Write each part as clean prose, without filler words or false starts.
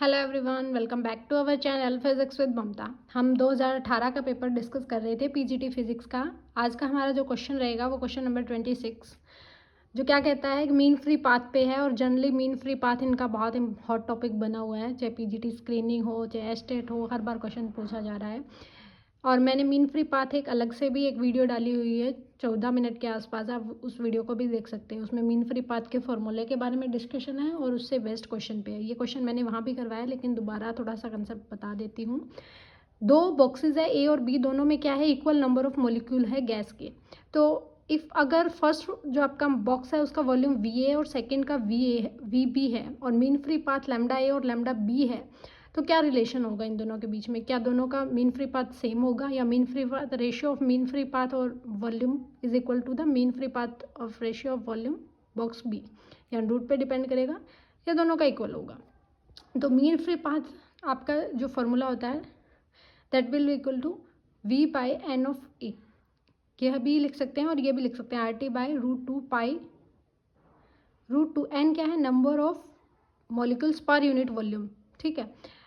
Hello everyone, welcome back to our channel physics with Mamta. हम 2018 का paper discuss कर रहे थे पीजीटी फिजिक्स का। आज का हमारा जो क्वेश्चन रहेगा वो क्वेश्चन नंबर 26, जो क्या कहता है कि मीन फ्री पाथ पे है। और जनरली मीन फ्री पाथ इनका बहुत हॉट टॉपिक बना हुआ है, चाहे पीजीटी स्क्रीनिंग हो चाहे एस्टेट हो, हर बार क्वेश्चन पूछा जा रहा है। और मैंने मीन फ्री पाथ एक अलग से भी एक वीडियो डाली हुई है 14 मिनट के आसपास, आप उस वीडियो को भी देख सकते हैं। उसमें मीन फ्री पाथ के फॉर्मूले के बारे में डिस्कशन है और उससे बेस्ट क्वेश्चन पे है। ये क्वेश्चन मैंने वहाँ भी करवाया, लेकिन दोबारा थोड़ा सा कंसेप्ट बता देती हूँ। दो बॉक्सेस है ए और बी, दोनों में क्या है, इक्वल नंबर ऑफ मोलिक्यूल है गैस के। तो इफ़ अगर फर्स्ट जो आपका बॉक्स है उसका वॉल्यूम वी ए और सेकेंड का वी बी है और मीन फ्री पाथ लैम्डा ए और लैम्डा बी है, तो क्या रिलेशन होगा इन दोनों के बीच में? क्या दोनों का मीन फ्री पाथ सेम होगा, या mean free path ratio of mean free path और volume is equal to the mean free path of ratio of volume box B, या रूट पे डिपेंड करेगा, या दोनों का इक्वल होगा? तो मीन फ्री पाथ आपका जो फॉर्मूला होता है that will be equal to V by N of A. यह भी लिख सकते हैं और ये भी लिख सकते हैं, R T by √2 pi √2। N क्या है, number of molecules per unit volume, ठीक है।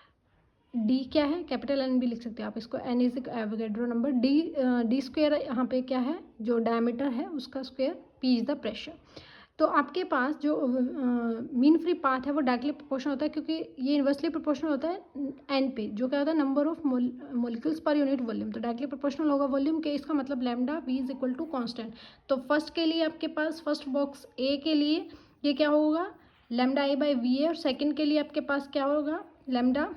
डी क्या है, कैपिटल एन भी लिख सकते हैं आप इसको, N is Avogadro number. D square यहाँ पे क्या है, जो डायमीटर है उसका square, P is the pressure. तो आपके पास जो मीन फ्री पाथ है वो डायरेक्टली प्रोपोर्शनल होता है, क्योंकि ये इन्वर्सली प्रोपोर्शनल होता है एन पे, जो क्या होता है number of molecules per unit volume. तो डायरेक्टली प्रोपोर्शनल होगा वॉल्यूम के, इसका मतलब lambda V is equal to constant. तो फर्स्ट के लिए आपके पास, फर्स्ट बॉक्स ए के लिए ये क्या होगा, lambda A by V A, और सेकेंड के लिए आपके पास क्या होगा, lambda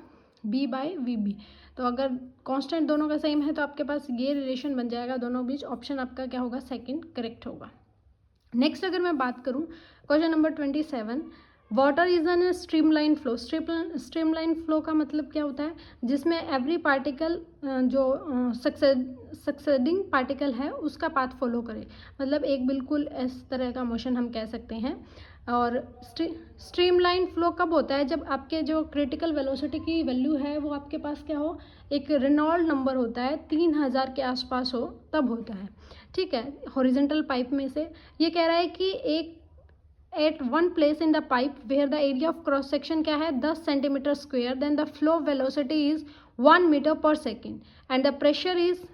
B by V B. तो अगर कांस्टेंट दोनों का सेम है तो आपके पास ये रिलेशन बन जाएगा दोनों बीच। ऑप्शन आपका क्या होगा, सेकंड करेक्ट होगा। नेक्स्ट अगर मैं बात करूं, question number 27, water is an streamline flow. Streamline flow का मतलब क्या होता है, जिसमें एवरी पार्टिकल जो सक्सेडिंग पार्टिकल है उसका पाथ फॉलो करे, मतलब एक बिल्कुल इस तरह का मोशन हम कह सकते हैं। और स्ट्रीमलाइन फ्लो कब होता है, जब आपके जो क्रिटिकल वेलोसिटी की वैल्यू है वो आपके पास क्या हो, एक रेनॉल्ड नंबर होता है 3000 के आसपास हो, तब होता है, ठीक है। हॉरिजेंटल पाइप में से ये कह रहा है कि एक at one place in the pipe where the area of cross section क्या है 10 centimetre square, then the flow velocity is 1 metre per second and the pressure is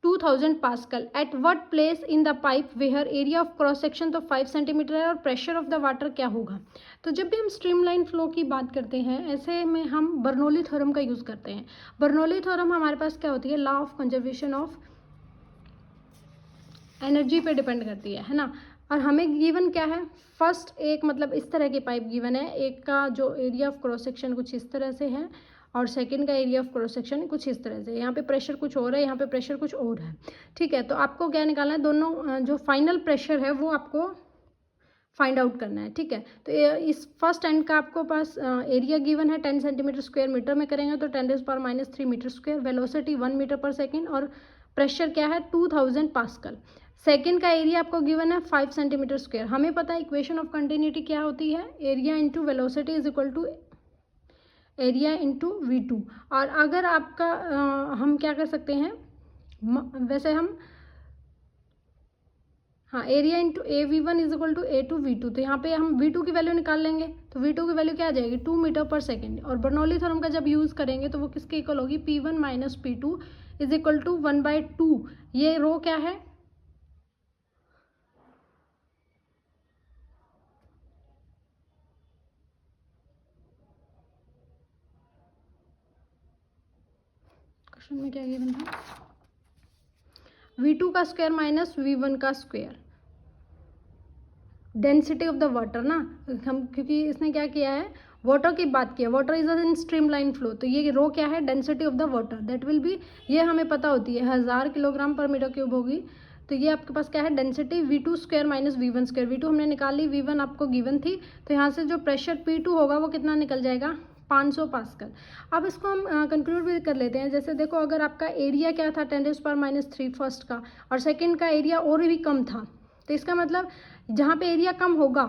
2000 pascal. At what place in the pipe where area of cross section तो 5 centimetre है और pressure of the water क्या होगा? तो जब भी हम streamline flow की बात करते हैं, ऐसे में हम बर्नौली थ्योरम का यूज़ करते हैं। बर्नौली थ्योरम हमारे पास क्या होती है, law of conservation of energy पे डिपेंड करती है ना। और हमें गिवन क्या है, फर्स्ट एक मतलब इस तरह की पाइप गिवन है, एक का जो एरिया ऑफ क्रॉस सेक्शन कुछ इस तरह से है और सेकंड का एरिया ऑफ क्रॉस सेक्शन कुछ इस तरह से। यहाँ पे प्रेशर कुछ और है, यहाँ पे प्रेशर कुछ और है, ठीक है। तो आपको क्या निकालना है, दोनों जो फाइनल प्रेशर है वो आपको फाइंड आउट करना है, ठीक है। तो इस फर्स्ट एंड का आपको पास एरिया गिवन है 10 सेंटीमीटर स्क्वायर, मीटर में करेंगे तो 10⁻³ metre square, velocity 1 metre per second और प्रेशर क्या है 2000 पास्कल। सेकेंड का एरिया आपको गिवन है 5 सेंटीमीटर स्क्वायर। हमें पता है इक्वेशन ऑफ कंटिन्यूटी क्या होती है, area into velocity is equal to area into V2। और अगर आपका हम क्या कर सकते हैं, वैसे हम हाँ, area into AV1 is equal to A2V2। तो यहाँ पे हम V2 की वैल्यू निकाल लेंगे, तो V2 की वैल्यू क्या आ जाएगी 2 मीटर पर सेकेंड। और बर्नौली थ्योरम का जब यूज़ करेंगे तो वो किसके इक्वल होगी, P1 minus P2 is equal to 1/2। ये रो क्या है, क्वेश्चन में क्या गिवन था, V2 का स्क्वायर माइनस V1 का square, density of the water ना। हम क्योंकि इसने क्या किया है, वाटर की बात की है, water is in streamline flow, तो ये रो क्या है, density of the water, that will B, ये हमें पता होती है 1000 किलोग्राम पर मीटर क्यूब होगी। तो ये आपके पास क्या है, density V2 square minus V1 square. V2 हमने निकाल ली, V1 आपको गिवन थी, तो यहाँ से जो प्रेशर P2 होगा वो कितना निकल जाएगा, 500 पास्कल। अब इसको हम कंक्लूड भी कर लेते हैं। जैसे देखो, अगर आपका एरिया क्या था 10⁻³ फर्स्ट का, और सेकेंड का एरिया और भी कम था, तो इसका मतलब जहाँ पे एरिया कम होगा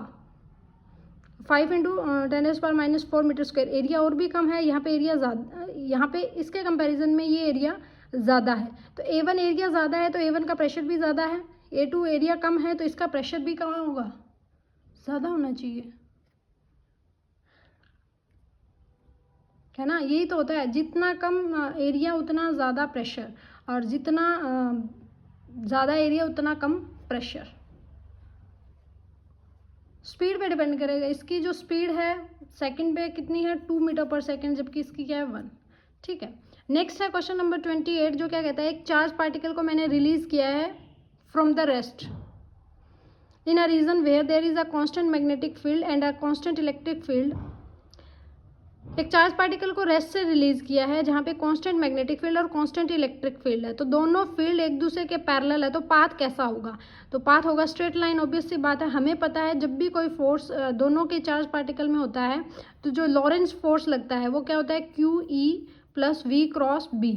5 इंटू 10⁻⁴ मीटर स्क्वायर, एरिया और भी कम है, यहाँ पे एरिया ज़्यादा, यहाँ पे इसके कंपैरिजन में ये एरिया ज़्यादा है। तो A1 एरिया ज़्यादा है तो A1 का प्रेशर भी ज़्यादा है, A2 एरिया कम है तो इसका प्रेशर भी कम होगा, ज़्यादा होना चाहिए। है ना, यही तो होता है, जितना कम एरिया उतना ज़्यादा प्रेशर, और जितना ज़्यादा एरिया उतना कम प्रेशर। स्पीड पे डिपेंड करेगा, इसकी जो स्पीड है सेकंड पे कितनी है 2 मीटर पर सेकंड, जबकि इसकी क्या है 1। ठीक है, नेक्स्ट है क्वेश्चन नंबर 28 जो क्या कहता है, एक चार्ज पार्टिकल को मैंने रिलीज किया है from the rest in a region where there is a constant magnetic field and a constant electric field. एक चार्ज पार्टिकल को रेस्ट से रिलीज किया है जहाँ पे कांस्टेंट मैग्नेटिक फील्ड और कांस्टेंट इलेक्ट्रिक फील्ड है, तो दोनों फील्ड एक दूसरे के पैरेलल है, तो पाथ कैसा होगा, तो पाथ होगा स्ट्रेट लाइन। ऑब्वियस सी बात है, हमें पता है जब भी कोई फोर्स दोनों के चार्ज पार्टिकल में होता है तो जो लॉरेंज फोर्स लगता है वो क्या होता है QE plus V cross B।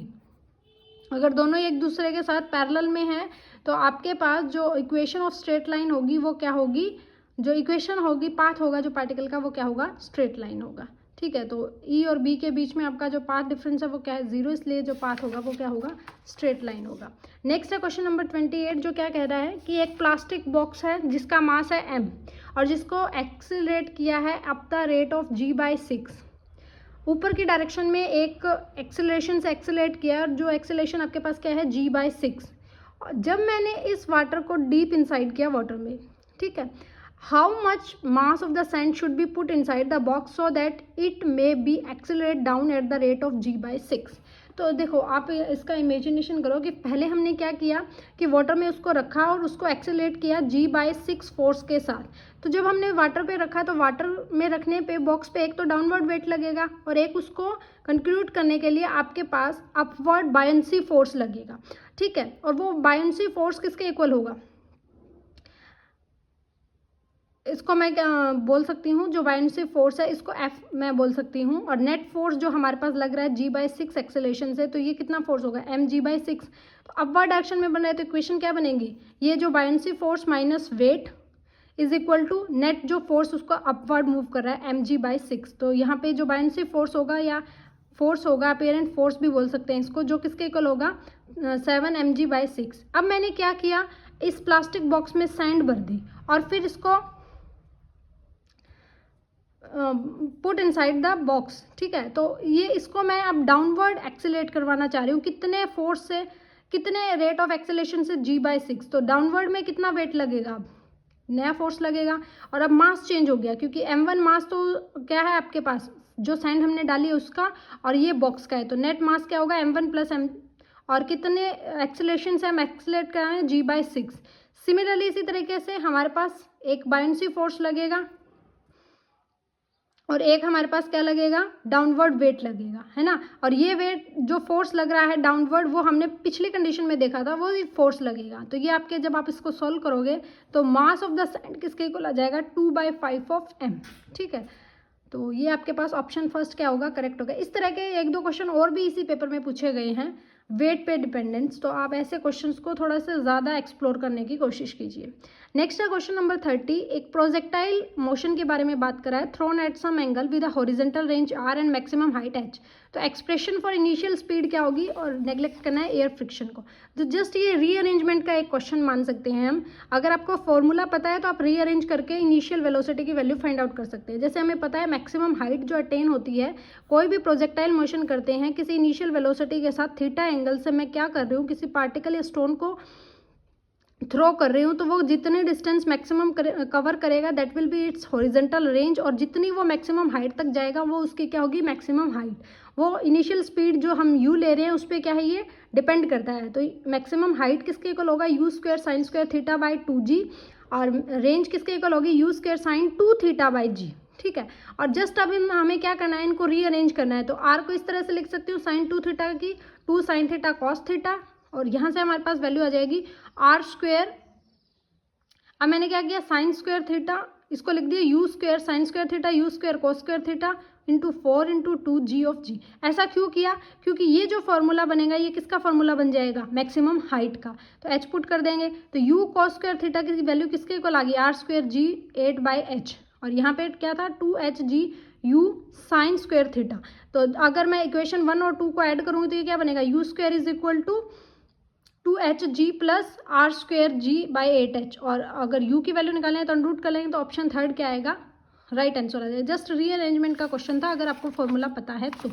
अगर दोनों एक दूसरे के साथ पैरेलल में है तो आपके पास जो इक्वेशन ऑफ स्ट्रेट लाइन होगी वो क्या होगी, जो इक्वेशन होगी पाथ होगा जो पार्टिकल का वो क्या होगा, स्ट्रेट लाइन होगा। ठीक है, तो E और B के बीच में आपका जो पाथ डिफरेंस है वो क्या है 0, इसलिए जो पाथ होगा वो क्या होगा, स्ट्रेट लाइन होगा। नेक्स्ट है क्वेश्चन नंबर 28 जो क्या कह रहा है कि एक प्लास्टिक बॉक्स है जिसका मास है m और जिसको एक्सीलरेट किया है up the rate of g/6। ऊपर की डायरेक्शन में एक एक्सीलरेशन से एक्सीलरेट किया और जो एक्सीलरेशन आपके पास क्या है g/6। जब मैंने इस वाटर को डीप इनसाइड किया वाटर में, ठीक है, how much mass of the sand should be put inside the box so that it may be accelerate down at the rate of g/6। तो देखो आप इसका इमेजिनेशन करो कि पहले हमने क्या किया कि वाटर में उसको रखा और उसको एक्सीलरेट किया g/6 फोर्स के साथ। तो जब हमने वाटर पे रखा तो वाटर में रखने पे बॉक्स पे एक तो डाउनवर्ड वेट लगेगा और एक उसको कंक्लूड करने के लिए आपके पास अपवर्ड बायंसी फोर्स लगेगा। ठीक है, और वो बायंसी फोर्स किसके इक्वल होगा, इसको मैं क्या बोल सकती हूँ, जो बायंसी फोर्स है इसको F मैं बोल सकती हूँ, और नेट फोर्स जो हमारे पास लग रहा है g/6 एक्सेलेरेशन से, तो ये कितना फोर्स होगा mg/6। तो अपवर्ड डायरेक्शन में बन रहा है तो इक्वेशन क्या बनेगी, ये जो buoyancy force minus weight is equal to net जो फोर्स उसको अपवर्ड मूव कर रहा है mg/6। तो यहाँ पे जो बायंसी फोर्स होगा या फोर्स होगा, अपेरेंट फोर्स भी बोल सकते हैं इसको, जो किसके इक्वल होगा 7 mg/6। अब मैंने क्या किया, इस प्लास्टिक बॉक्स में सैंड भर दी और फिर इसको पुट इनसाइड द बॉक्स। ठीक है, तो ये इसको मैं अब डाउनवर्ड एक्सीलरेट करवाना चाह रही हूँ, कितने फोर्स से, कितने रेट ऑफ एक्सीलरेशन से g/6। तो डाउनवर्ड में कितना वेट लगेगा, अब नया फोर्स लगेगा और अब मास चेंज हो गया क्योंकि m1 मास तो क्या है आपके पास, जो सैंड हमने डाली है उसका, और ये बॉक्स का है, तो नेट मास क्या होगा m1 प्लस m, और कितने एक्सीलरेशन से हम एक्सीलरेट कर रहे हैं g/6। सिमिलरली इसी तरीके से हमारे पास एक बायंसी फोर्स लगेगा और एक हमारे पास क्या लगेगा, डाउनवर्ड वेट लगेगा, है ना। और ये वेट जो फोर्स लग रहा है डाउनवर्ड वो हमने पिछली कंडीशन में देखा था, वो फोर्स लगेगा। तो ये आपके जब आप इसको सॉल्व करोगे तो मास ऑफ द सैंड किसके इक्वल आ जाएगा 2/5 ऑफ m। ठीक है, तो ये आपके पास ऑप्शन फर्स्ट क्या होगा, करेक्ट होगा। इस तरह के एक दो क्वेश्चन और भी इसी पेपर में पूछे गए हैं वेट पे डिपेंडेंस, तो आप ऐसे क्वेश्चंस को थोड़ा सा ज़्यादा एक्सप्लोर करने की कोशिश कीजिए। नेक्स्ट है क्वेश्चन नंबर 30, एक प्रोजेक्टाइल मोशन के बारे में बात करा है, thrown at some angle with a horizontal range r and maximum height h। तो एक्सप्रेशन फॉर इनिशियल स्पीड क्या होगी, और नेग्लेक्ट करना है एयर फ्रिक्शन को। तो जस्ट ये रीअरेंजमेंट का एक क्वेश्चन मान सकते हैं हम, अगर आपको फॉर्मूला पता है तो आप रीअरेंज करके इनिशियल वेलोसिटी की वैल्यू फाइंड आउट कर सकते हैं। जैसे हमें पता है मैक्सिमम हाइट जो अटेन होती है, कोई भी प्रोजेक्टाइल मोशन करते हैं किसी इनिशियल वेलोसिटी के साथ थीटा एंगल से, मैं क्या कर रही हूँ, किसी पार्टिकल या स्टोन को थ्रो कर रही हूँ, तो वो जितने डिस्टेंस मैक्सिमम कवर करेगा that will B it's horizontal range, और जितनी वो मैक्सिमम हाइट तक जाएगा वो उसकी क्या होगी, मैक्सिमम हाइट। वो इनिशियल स्पीड जो हम u ले रहे हैं उस पर क्या है, ये डिपेंड करता है। तो मैक्सिमम हाइट किसके इक्वल होगा, u² sin² θ/2g, और रेंज किसके इक्वल होगी, u² sin 2θ/g। ठीक है, और जस्ट अभी हमें क्या करना है, इनको रीअरेंज करना है। तो r को इस तरह से लिख सकती हूँ sin 2θ की 2 sin θ cos θ, और यहाँ से हमारे पास वैल्यू आ जाएगी r²। अब मैंने क्या किया, sin² θ इसको लिख दिया u² sin² θ u² cos² θ into 4 into 2g of g। ऐसा क्यों किया, क्योंकि ये जो फॉर्मूला बनेगा ये किसका फॉर्मूला बन जाएगा, मैक्सिमम हाइट का। तो h पुट कर देंगे तो u cos² θ की वैल्यू किसके इक्वल आ गई, r² g 8/h, और यहाँ पे क्या था 2hg u sin² θ। तो अगर मैं इक्वेशन 1 और 2 को ऐड करूँगी तो ये क्या बनेगा, u² is equal to 2hg plus r² g/8h, और अगर u की वैल्यू निकालें तो अंडर रूट कर लेंगे तो ऑप्शन थर्ड क्या आएगा, राइट आंसर आ जाएगा। जस्ट रीअरेंजमेंट का क्वेश्चन था, अगर आपको फॉर्मूला पता है तो।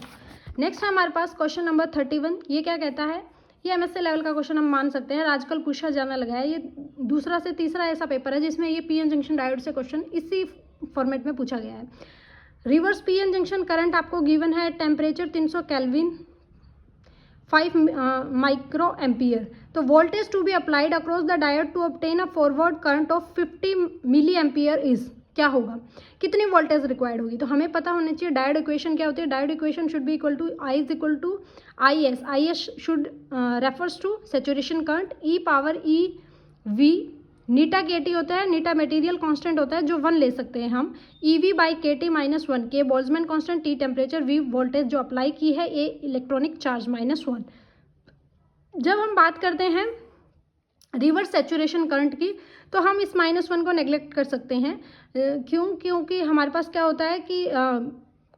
नेक्स्ट है हमारे पास क्वेश्चन नंबर 31। ये क्या कहता है, ये एमएससी लेवल का क्वेश्चन हम मान सकते हैं, आजकल पूछा जाने लगा है। ये दूसरा से तीसरा ऐसा पेपर है जिसमें ये पीएन जंक्शन डायोड से क्वेश्चन इसी फॉर्मेट में पूछा गया है। रिवर्स पीएन जंक्शन करंट आपको गिवन है, टेम्परेचर 300 केल्विन, 5 माइक्रो एम्पियर। तो voltage to be applied across the diode to obtain a forward current of 50 milli ampere is, क्या होगा, कितनी वोल्टेज रिक्वायर्ड होगी। तो हमें पता होना चाहिए डायोड इक्वेशन क्या होती है। Diode equation should be equal to I is equal to IS। IS should refers to saturation current, E power EV, नीटा KT होता है, नीटा मटेरियल कांस्टेंट होता है जो 1 ले सकते हैं हम, EV by KT minus 1, K Boltzmann constant, T temperature, V voltage जो अप्लाई की है, A इलेक्ट्रॉनिक चार्ज -1। जब हम बात करते हैं रिवर्स सेचुरेशन करंट की तो हम इस -1 को नेग्लेक्ट कर सकते हैं। क्योंकि हमारे पास क्या होता है कि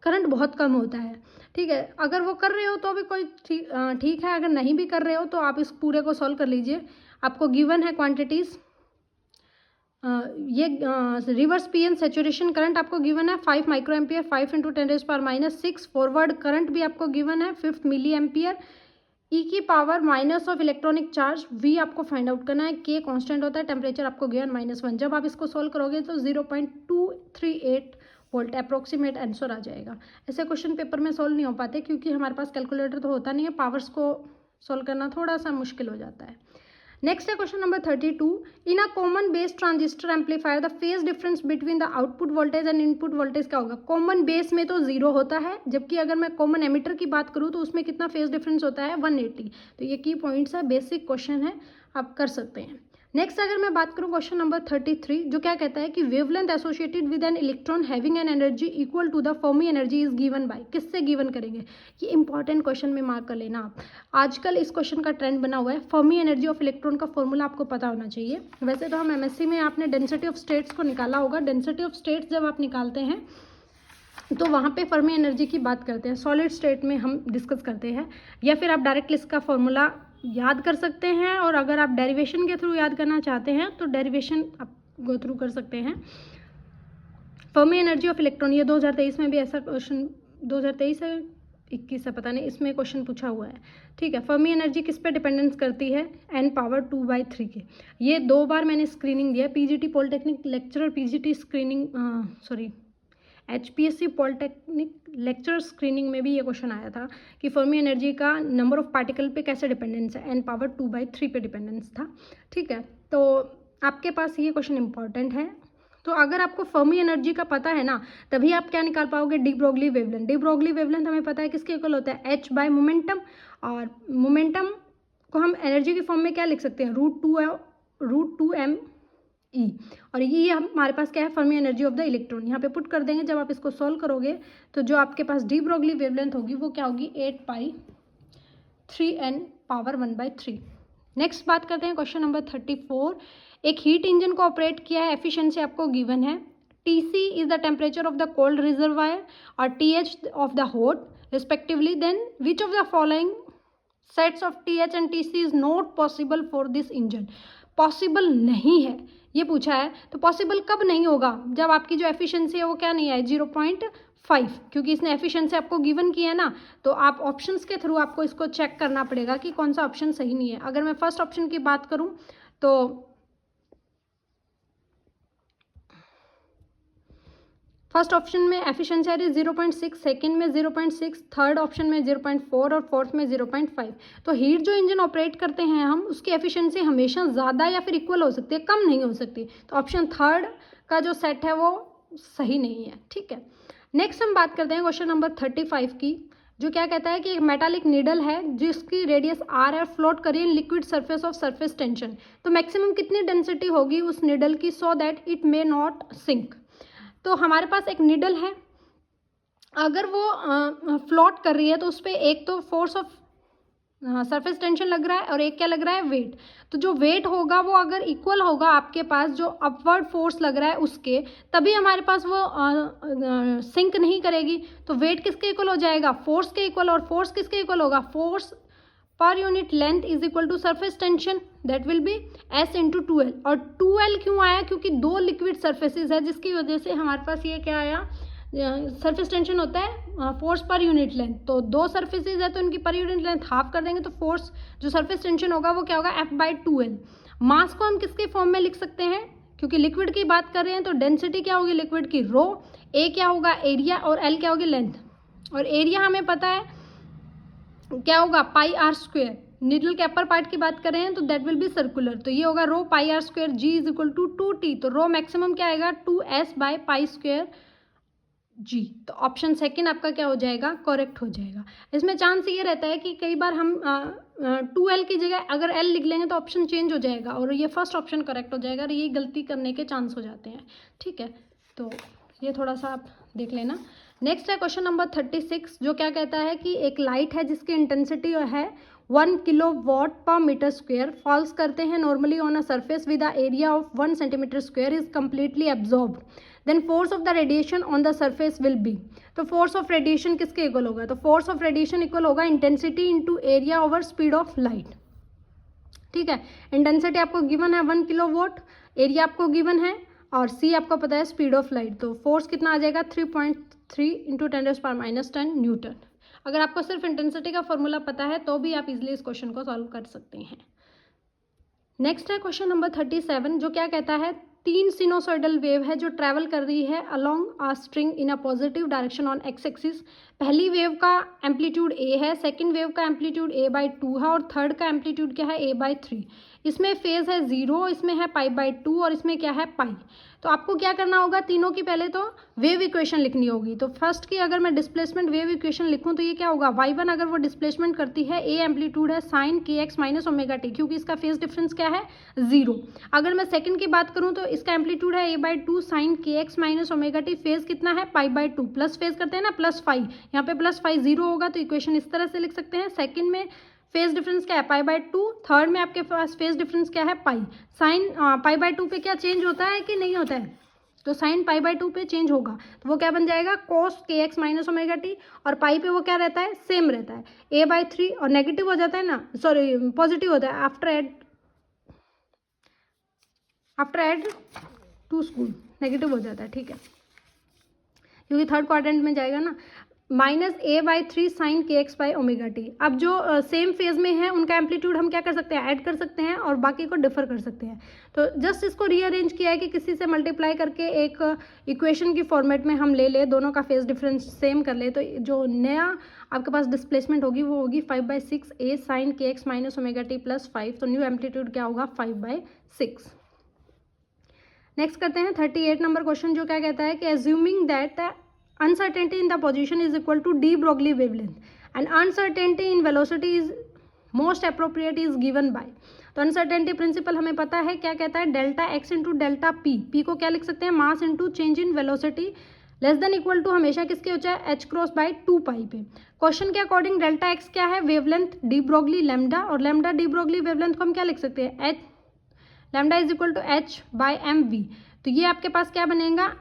करंट बहुत कम होता है, ठीक है। अगर वो कर रहे हो तो भी कोई ठीक है, अगर नहीं भी कर रहे हो तो आप इस पूरे को सॉल्व कर लीजिए। आपको गिवन है क्वांटिटीज़, ये रिवर्स पीएन सेचुरेशन करंट आपको गिवन है 5 माइक्रो एम्पियर, 5 × 10⁻⁻⁶। फॉरवर्ड करंट भी आपको गिवन है 5 मिली एम्पियर, E की power minus of electronic charge, V आपको फाइंड आउट करना है, K कांस्टेंट होता है, टेम्परेचर आपको गिवन -1। जब आप इसको सोल्व करोगे तो 0.238 वोल्ट अप्रोक्सीमेट आंसर आ जाएगा। ऐसे क्वेश्चन पेपर में सोल्व नहीं हो पाते क्योंकि हमारे पास कैलकुलेटर तो होता नहीं है, पावर्स को सोल्व करना थोड़ा सा मुश्किल हो जाता है। नेक्स्ट है question number 32। In a common base transistor amplifier the phase difference between the output voltage and input voltage क्या होगा। कॉमन बेस में तो 0 होता है, जबकि अगर मैं कॉमन एमिटर की बात करूँ तो उसमें कितना फेज डिफरेंस होता है 180। तो ये की पॉइंट्स है, बेसिक क्वेश्चन है, आप कर सकते हैं। नेक्स्ट अगर मैं बात करूँ क्वेश्चन नंबर 33, जो क्या कहता है कि wavelength associated with an electron having an energy equal to the Fermi energy is given by, किससे गिवन करेंगे। ये इंपॉर्टेंट क्वेश्चन में मार्क कर लेना आप। आजकल इस क्वेश्चन का ट्रेंड बना हुआ है, फर्मी एनर्जी ऑफ इलेक्ट्रॉन का फॉर्मूला आपको पता होना चाहिए। वैसे तो हम एमएससी में आपने डेंसिटी ऑफ स्टेट्स को निकाला होगा। डेंसिटी ऑफ स्टेट्स जब आप निकालते हैं तो वहाँ पे फर्मी एनर्जी की बात करते हैं, सॉलिड स्टेट में हम डिस्कस करते हैं, या फिर आप डायरेक्टली इसका फॉर्मूला याद कर सकते हैं, और अगर आप डेरिवेशन के थ्रू याद करना चाहते हैं तो डेरिवेशन आप गो थ्रू कर सकते हैं। फर्मी एनर्जी ऑफ इलेक्ट्रॉन, ये 2023 में भी ऐसा क्वेश्चन, 2023 है 21 है पता नहीं, इसमें क्वेश्चन पूछा हुआ है, ठीक है। फर्मी एनर्जी किस पे डिपेंडेंस करती है, n पावर 2/3 के। ये 2 बार मैंने स्क्रीनिंग दिया, PGT polytechnic lecturer, PGT screening HPSC polytechnic lecture screening में भी ये क्वेश्चन आया था कि फर्मी एनर्जी का नंबर ऑफ पार्टिकल पे कैसे डिपेंडेंस है, n पावर 2/3 पे डिपेंडेंस था, ठीक है। तो आपके पास ये क्वेश्चन इंपॉर्टेंट है। तो अगर आपको फर्मी एनर्जी का पता है ना, तभी आप क्या निकाल पाओगे, D Broglie wavelength. D Broglie wavelength हमें पता है किसके इक्वल होता है, h बाय मोमेंटम, और मोमेंटम को हम एनर्जी की फॉर्म में क्या लिख सकते हैं, √2m E, और ये हमारे पास क्या है, Fermi energy of the electron. यहाँ पे पुट कर देंगे, जब आप इसको सॉल्व करोगे तो जो आपके पास डी ब्रोगली वेवलेंथ होगी वो क्या होगी, 8π3n पावर 1/3। नेक्स्ट बात करते हैं क्वेश्चन नंबर 34। एक हीट इंजन को ऑपरेट किया है, एफिशिएंसी आपको गिवन है, TC is the temperature of the cold reservoir और TH of the hot respectively, then which of the following sets of TH and TC is not possible for this engine. Possible नहीं है ये पूछा है, तो possible कब नहीं होगा, जब आपकी जो एफिशिएंसी है वो क्या नहीं आए 0.5, क्योंकि इसने एफिशिएंसी आपको गिवन की है ना। तो आप ऑप्शंस के थ्रू आपको इसको चेक करना पड़ेगा कि कौन सा ऑप्शन सही नहीं है। अगर मैं फर्स्ट ऑप्शन की बात करूं तो फर्स्ट ऑप्शन में एफिशिएंसी आ रही है 0.6, सेकेंड में 0.6, थर्ड ऑप्शन में 0.4 और फोर्थ में 0.5। तो हीट जो इंजन ऑपरेट करते हैं हम, उसकी एफिशिएंसी हमेशा ज़्यादा या फिर इक्वल हो सकती है, कम नहीं हो सकती। तो ऑप्शन थर्ड का जो सेट है वो सही नहीं है, ठीक है। नेक्स्ट हम बात करते हैं क्वेश्चन नंबर 35 की, जो क्या कहता है कि एक मेटालिक नीडल है जिसकी रेडियस r है, फ्लोट करिए in liquid surface of surface tension. तो मैक्सिमम कितनी डेंसिटी होगी उस नीडल की so that it may not sink. तो हमारे पास एक नीडल है, अगर वो फ्लोट कर रही है तो उस पर एक तो फोर्स ऑफ सरफेस टेंशन लग रहा है और एक क्या लग रहा है, वेट। तो जो वेट होगा वो अगर इक्वल होगा आपके पास जो अपवर्ड फोर्स लग रहा है उसके, तभी हमारे पास वो सिंक नहीं करेगी। तो वेट किसके इक्वल हो जाएगा, फोर्स के इक्वल, और फोर्स किसके इक्वल होगा, force per unit length is equal to surface tension, that will be S into 2L। और 2L क्यों आया? क्योंकि दो लिक्विड सरफेसेज है, जिसकी वजह से हमारे पास ये क्या आया, सरफेस टेंशन होता है फोर्स पर यूनिट लेंथ। तो दो सरफेसेज है तो इनकी पर यूनिट लेंथ हाफ कर देंगे, तो फोर्स जो सरफेस टेंशन होगा वो क्या होगा, F/2L। मास को हम किसके फॉर्म में लिख सकते हैं? क्योंकि लिक्विड की बात कर रहे हैं तो डेंसिटी क्या होगी लिक्विड की, रो, A क्या होगा एरिया, और L क्या होगी लेंथ। और एरिया हमें पता है क्या होगा, πr²। निडल के अपर पार्ट की बात कर रहे हैं तो दैट विल बी सर्कुलर, तो ये होगा rho πr²। G is equal to 2T, तो रो मैक्सिमम क्या आएगा 2S/π² G। तो ऑप्शन सेकंड आपका क्या हो जाएगा, करेक्ट हो जाएगा। इसमें चांस ये रहता है कि कई बार हम 2L की जगह अगर L लिख लेंगे तो ऑप्शन चेंज हो जाएगा और ये फर्स्ट ऑप्शन करेक्ट हो जाएगा, और ये गलती करने के चांस हो जाते हैं, ठीक है। तो ये थोड़ा सा आप देख लेना। नेक्स्ट है क्वेश्चन नंबर 36, जो क्या कहता है कि एक लाइट है जिसकी इंटेंसिटी है 1 किलोवाट पर मीटर स्क्वायर, फॉल्स करते हैं normally on a surface with the area of 1 centimetre square is completely absorbed, then force of the radiation on the surface will be. तो फोर्स ऑफ रेडिएशन किसके equal होगा, तो force of radiation equal होगा intensity into area over speed of light, ठीक है। Intensity आपको given है 1 kilowatt, area आपको गिवन है, और C आपको पता है स्पीड ऑफ लाइट। तो फोर्स कितना आ जाएगा 3.3 इंटू 10⁻⁻10 न्यूटन। अगर आपको सिर्फ इंटेंसिटी का फॉर्मूला पता है तो भी आप इजीली इस क्वेश्चन को सॉल्व कर सकते हैं। नेक्स्ट है क्वेश्चन नंबर 37, जो क्या कहता है, 3 सिनोसॉइडल वेव है जो ट्रैवल कर रही है along a string in a positive direction on X axis. पहली वेव का एम्पलीट्यूड A है, सेकंड वेव का एम्पलीट्यूड A/2 है, और थर्ड का एम्पलीट्यूड क्या है A/3। इसमें फेज है 0, इसमें है π/2 और इसमें क्या है पाई। तो आपको क्या करना होगा, तीनों की पहले तो वेव इक्वेशन लिखनी होगी। तो फर्स्ट की अगर मैं डिस्प्लेसमेंट वेव इक्वेशन लिखूं तो ये क्या होगा, y1 अगर वो डिस्प्लेसमेंट करती है, A एम्पलीट्यूड है sin kx minus omega t, क्योंकि इसका फेज डिफरेंस क्या है 0। अगर मैं सेकंड की बात करूं तो इसका एम्पलीट्यूड है A/2 sin kx minus omega t, phase कितना है π/2, प्लस फेज करते हैं ना +φ, यहाँ पे +φ 0 होगा, तो इक्वेशन इस तरह से लिख सकते हैं। सेकंड में फेज डिफरेंस क्या है π/2, थर्ड में आपके पास फेज डिफरेंस क्या है पाई। साइन π/2 पे क्या चेंज होता है कि नहीं होता है, तो साइन π/2 पे चेंज होगा, तो वो क्या बन जाएगा cos kx minus omega T, और पाई पे वो क्या रहता है, सेम रहता है A/3, और नेगेटिव हो जाता है ना, सॉरी पॉजिटिव होता है after add to school, negative हो जाता है, ठीक है, क्योंकि थर्ड क्वाड्रेंट में जाएगा ना। -A/3 sin kx/ωt। अब जो सेम फेज में है उनका एम्पलीट्यूड हम क्या कर सकते हैं, ऐड कर सकते हैं, और बाकी को डिफर कर सकते हैं। तो जस्ट इसको रीअरेंज किया है कि किसी से मल्टीप्लाई करके एक इक्वेशन की फॉर्मेट में हम ले ले, दोनों का फेज डिफरेंस सेम कर ले, तो जो नया आपके पास डिस्प्लेसमेंट होगी वो होगी 5/6 A sin kx minus ωt + 5। तो न्यू एम्पलीट्यूड क्या होगा 5/6। नेक्स्ट करते हैं 38 नंबर क्वेश्चन, जो क्या कहता है कि assuming that the uncertainty in the position is equal to d Broglie wavelength and uncertainty in velocity is most appropriate is given by। तो uncertainty principle हमें पता है, क्या कहता है, delta x into delta p, p को क्या लिख सकते हैं, mass into change in velocity, less than equal to हमेशा किसके हो जाए h×/2 पाई पे। क्वेश्चन के अकॉर्डिंग डेल्टा x क्या है, वेवलेंथ डी ब्रोगली लैम्डा, और लैम्डा डी ब्रोगली वेवलेंथ को हम क्या लिख सकते हैं, lambda is equal to h/mv। तो ये आपके पास क्या बनेगा,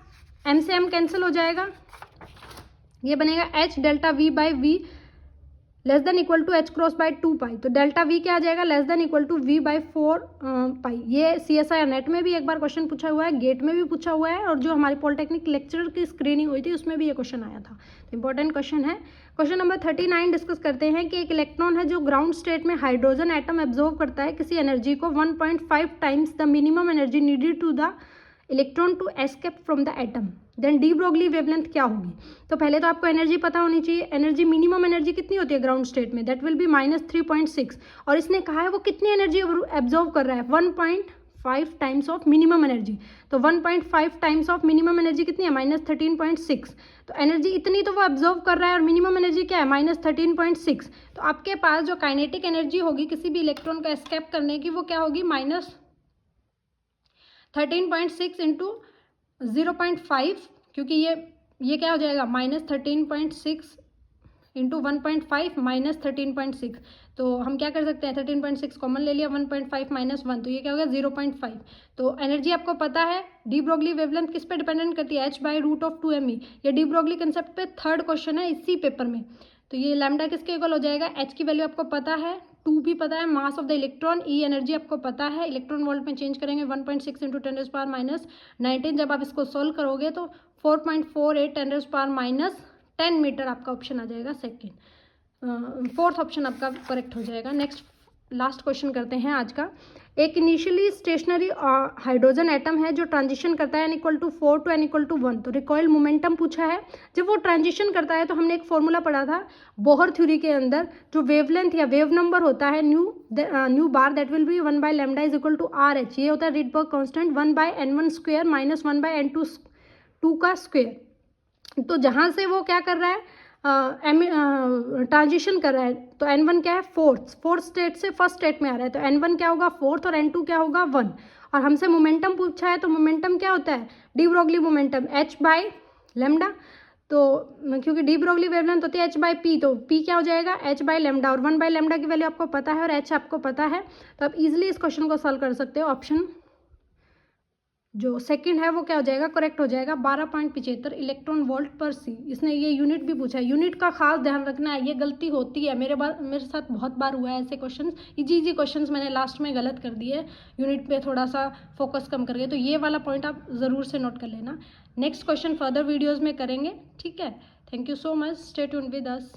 m से m कैंसिल हो जाएगा, ये बनेगा h delta v/v less than equal to h×/2 pi. तो डेल्टा v क्या आ जाएगा, less than equal to v/4 pi. ये CSIR नेट में भी एक बार क्वेश्चन पूछा हुआ है, गेट में भी पूछा हुआ है, और जो हमारी पॉलिटेक्निक लेक्चर की स्क्रीनिंग हुई थी उसमें भी ये क्वेश्चन आया था। तो इंपॉर्टेंट क्वेश्चन है। क्वेश्चन नंबर 39 डिस्कस करते हैं कि एक इलेक्ट्रॉन है जो ग्राउंड स्टेट में हाइड्रोजन एटम एब्जॉर्व करता है किसी एनर्जी को 1.5 times the minimum energy needed to the electron to escape from the atom, then de Broglie wavelength क्या होगी। तो पहले तो आपको एनर्जी पता होनी चाहिए, एनर्जी मिनिमम एनर्जी कितनी होती है ग्राउंड स्टेट में, दैट विल बी -3.6, और इसने कहा है वो कितनी एनर्जी एब्जॉर्व कर रहा है, 1.5 टाइम्स ऑफ मिनिमम एनर्जी। तो 1.5 टाइम्स ऑफ मिनिमम एनर्जी कितनी है, -13.6। तो एनर्जी इतनी तो वो एब्जॉर्व कर रहा है, और मिनिमम एनर्जी क्या है, -13.6। तो आपके पास जो काइनेटिक एनर्जी होगी किसी भी इलेक्ट्रॉन का एस्केप करने की, वो क्या होगी, -13.6 इंटू 0.5, क्योंकि ये क्या हो जाएगा, -13.6 इंटू 1.5 -13.6। तो हम क्या कर सकते हैं, 13.6 कॉमन ले लिया, 1.5 -1, तो ये क्या होगा 0.5। तो एनर्जी आपको पता है, डी ब्रोगली वेवलेंथ किस पे डिपेंडेंट करती है, h/√2me। ये डी ब्रोगली कंसेप्ट पे थर्ड क्वेश्चन है इसी पेपर में। तो ये लैम्डा किसके इक्वल हो जाएगा, h की वैल्यू आपको पता है 2 भी पता है, mass of the electron, E energy आपको पता है, इलेक्ट्रॉन वोल्ट में चेंज करेंगे 1.6 इंटू 10⁻⁻19। जब आप इसको सोल्व करोगे तो 4.48 10⁻10 मीटर आपका ऑप्शन आ जाएगा सेकेंड। फोर्थ ऑप्शन आपका करेक्ट हो जाएगा। नेक्स्ट लास्ट क्वेश्चन करते हैं आज का। एक इनिशियली स्टेशनरी हाइड्रोजन एटम है जो ट्रांजिशन करता है n=4 to n=1, तो रिकॉइल मोमेंटम पूछा है। जब वो ट्रांजिशन करता है तो हमने एक फॉर्मूला पढ़ा था बोहर थ्योरी के अंदर, जो वेवलेंथ या वेव नंबर होता है new bar that will B 1/λ=RH, ये होता है Rydberg constant 1/n1² minus 1/n2 का स्क्वेयर। तो जहाँ से वो क्या कर रहा है, ट्रांजिशन कर रहा है, तो n1 क्या है, फोर्थ स्टेट से फर्स्ट स्टेट में आ रहा है, तो n1 क्या होगा 4 और n2 क्या होगा 1। और हमसे मोमेंटम पूछा है, तो मोमेंटम क्या होता है, डी ब्रोगली मोमेंटम h/λ। तो क्योंकि डी ब्रोगली वेवलेंथ होती है h/p, तो p क्या हो जाएगा h/λ, और 1/λ की वैल्यू आपको पता है और h आपको पता है, तो आप इजीली इस क्वेश्चन को सॉल्व कर सकते हो। ऑप्शन जो सेकंड है वो क्या हो जाएगा, करेक्ट हो जाएगा। 12.75 इलेक्ट्रॉन वोल्ट पर सी। इसने ये यूनिट भी पूछा है, यूनिट का खास ध्यान रखना है, ये गलती होती है, मेरे साथ बहुत बार हुआ है ऐसे क्वेश्चंस, इजी क्वेश्चंस मैंने लास्ट में गलत कर दिए, यूनिट पे थोड़ा सा फोकस कम करके, तो ये वाला पॉइंट आप ज़रूर से नोट कर लेना। नेक्स्ट क्वेश्चन फर्दर वीडियोज़ में करेंगे, ठीक है। Thank you so much, stay tuned with us.